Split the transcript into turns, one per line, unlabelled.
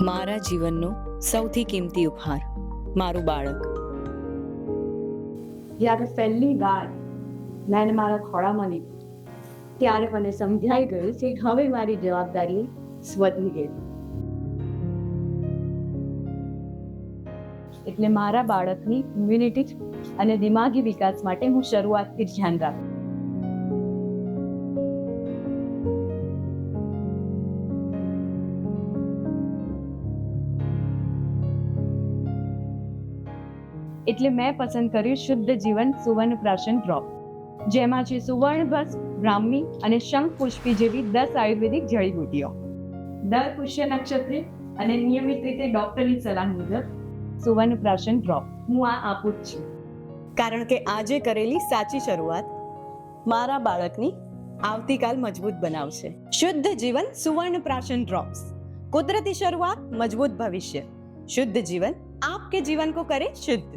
મારા જીવનનો સૌથી કિંમતી ઉપહાર મારું બાળક.
જ્યારે પહેલી વાર મેં એને મારા ખોળામાં લીધું ત્યારે મને સમજાઈ ગયું કે હવે મારી જવાબદારી વધી ગઈ. એટલે મારા બાળકની ઇમ્યુનિટી અને દિમાગી વિકાસ માટે હું શરૂઆતથી જ ધ્યાન રાખું. એટલે મેં પસંદ કર્યું શુદ્ધ જીવન સુવર્ણ પ્રાશન ડ્રોપ, જેમાં છે સુવર્ણભસ્મ, બ્રાહ્મી અને શંખ પુષ્પી જેવી 10 આયુર્વેદિક જડીબુટ્ટીઓ. દર પુષ્ય નક્ષત્રે અને નિયમિત રીતે ડોક્ટરની સલાહ મુજબ સુવર્ણ પ્રાશન ડ્રોપ હું આપું જ છું.
કારણ કે આજે કરેલી સાચી શરૂઆત મારા બાળકની આવતીકાલ મજબૂત બનાવશે. શુદ્ધ જીવન સુવર્ણ પ્રાશન ડ્રોપ્સ, કુદરતી શરૂઆત, મજબૂત ભવિષ્ય. शुद्ध जीवन आपके जीवन को करे शुद्ध.